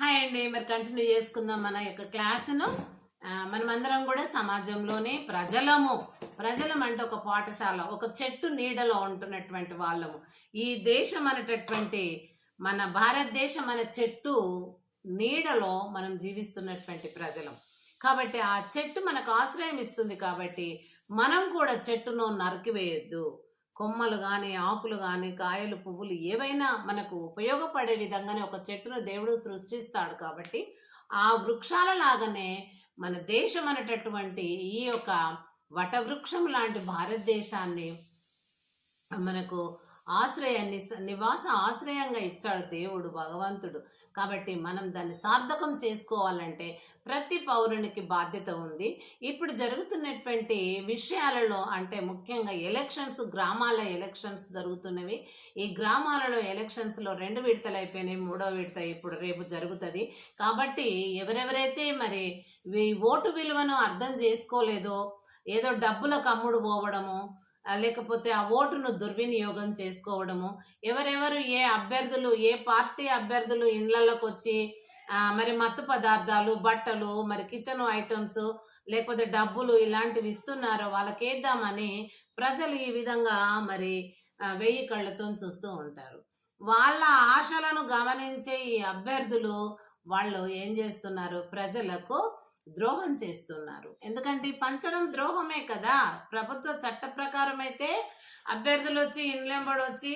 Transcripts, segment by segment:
Hi అండి. మరి continue చేసుకుందాం మన యొక్క క్లాసును. మనమందరం కూడా సమాజంలోనే ప్రజలం అంటే ఒక పాఠశాల, ఒక చెట్టు నీడలో ఉంటున్నటువంటి వాళ్ళము. ఈ దేశం అనేటటువంటి మన భారతదేశం అనే చెట్టు నీడలో మనం జీవిస్తున్నటువంటి ప్రజలం. కాబట్టి ఆ చెట్టు మనకు ఆశ్రయం ఇస్తుంది. కాబట్టి మనం కూడా చెట్టును నరికివేయొద్దు. కొమ్మలు కానీ, ఆకులు కానీ, కాయలు, పువ్వులు ఏవైనా మనకు ఉపయోగపడే విధంగానే ఒక చెట్టును దేవుడు సృష్టిస్తాడు. కాబట్టి ఆ వృక్షాల లాగానే మన దేశం అనేటటువంటి ఈ యొక్క వటవృక్షం లాంటి భారతదేశాన్ని మనకు ఆశ్రయాన్ని, నివాస ఆశ్రయంగా ఇచ్చాడు దేవుడు, భగవంతుడు. కాబట్టి మనం దాన్ని సార్థకం చేసుకోవాలంటే ప్రతి పౌరునికి బాధ్యత ఉంది. ఇప్పుడు జరుగుతున్నటువంటి విషయాలలో అంటే ముఖ్యంగా ఎలక్షన్స్, గ్రామాల ఎలక్షన్స్ జరుగుతున్నవి. ఈ గ్రామాలలో ఎలక్షన్స్లో 2 విడతలు అయిపోయినాయి, 3వ విడత ఇప్పుడు రేపు జరుగుతుంది. కాబట్టి ఎవరెవరైతే మరి ఓటు విలువను అర్థం చేసుకోలేదో, ఏదో డబ్బులకు అమ్ముడు పోవడము, లేకపోతే ఆ ఓటును దుర్వినియోగం చేసుకోవడము, ఎవరెవరు ఏ పార్టీ అభ్యర్థులు ఇళ్లలోకి వచ్చి మరి మత్తు పదార్థాలు, బట్టలు, మరి కిచెన్ ఐటమ్స్, లేకపోతే డబ్బులు ఇలాంటివి ఇస్తున్నారో వాళ్ళకేద్దామని ప్రజలు ఈ విధంగా మరి 1000 కళ్ళతో చూస్తూ ఉంటారు. వాళ్ళ ఆశలను గమనించే ఈ అభ్యర్థులు వాళ్ళు ఏం చేస్తున్నారు? ప్రజలకు ద్రోహం చేస్తున్నారు. ఎందుకంటే పంచడం ద్రోహమే కదా. ప్రభుత్వ చట్ట ప్రకారం అయితే అభ్యర్థులు వచ్చి ఇండ్లెంబడి వచ్చి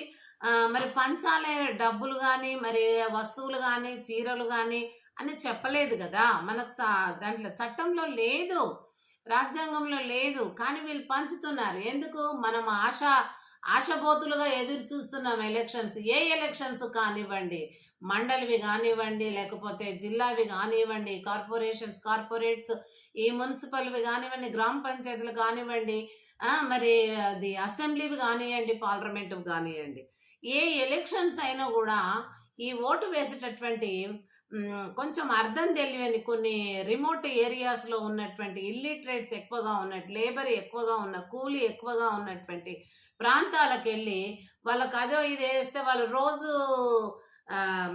మరి పంచాలే, డబ్బులు కానీ, మరి వస్తువులు కానీ, చీరలు కానీ అని చెప్పలేదు కదా. మనకు దాంట్లో చట్టంలో లేదు, రాజ్యాంగంలో లేదు. కానీ వీళ్ళు పంచుతున్నారు. ఎందుకు? మనం ఆశబోతులుగా ఎదురు చూస్తున్నాం. ఏ ఎలక్షన్స్ కానివ్వండి, మండలివి కానివ్వండి, లేకపోతే జిల్లావి కానివ్వండి, కార్పొరేట్స్, ఈ మున్సిపల్వి కానివ్వండి, గ్రామ పంచాయతీలు కానివ్వండి, మరి అది అసెంబ్లీవి కానివ్వండి, పార్లమెంటు కానివ్వండి, ఏ ఎలక్షన్స్ అయినా కూడా ఈ ఓటు వేసేటటువంటి కొంచెం అర్థం తెలియని కొన్ని రిమోట్ ఏరియాస్లో ఉన్నటువంటి ఇల్లిటరేట్స్ ఎక్కువగా ఉన్నట్టు, లేబర్ ఎక్కువగా ఉన్న, కూలీ ఎక్కువగా ఉన్నటువంటి ప్రాంతాలకు వెళ్ళి వాళ్ళకి అదో ఇది వేస్తే వాళ్ళు రోజు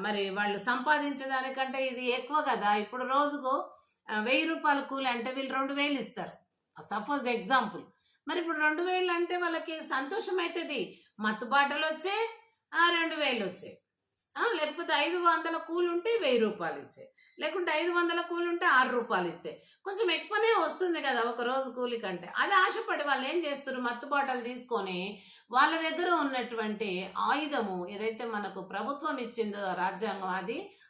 మరి వాళ్ళు సంపాదించేదానికంటే ఇది ఎక్కువ కదా. ఇప్పుడు రోజుకు 1000 రూపాయల కూలి అంటే వీళ్ళు 2000 ఇస్తారు, సపోజ్ ఎగ్జాంపుల్. మరి ఇప్పుడు 2000 అంటే వాళ్ళకి సంతోషం అవుతుంది. మత్తుబాటలు వచ్చే 2000 వచ్చాయి, లేకపోతే 500 కూలి ఉంటే 1000 రూపాయలు ఇచ్చాయి, లేకుంటే 500 కూలి ఉంటే 6 రూపాయలు ఇచ్చాయి. కొంచెం ఎక్కువనే వస్తుంది కదా ఒక రోజు కూలి కంటే. అది ఆశపడి వాళ్ళు ఏం చేస్తారు? మత్తు బాటలు తీసుకొని వాళ్ళ దగ్గర ఉన్నటువంటి ఆయుధము ఏదైతే మనకు ప్రభుత్వం ఇచ్చిందో రాజ్యాంగం, అది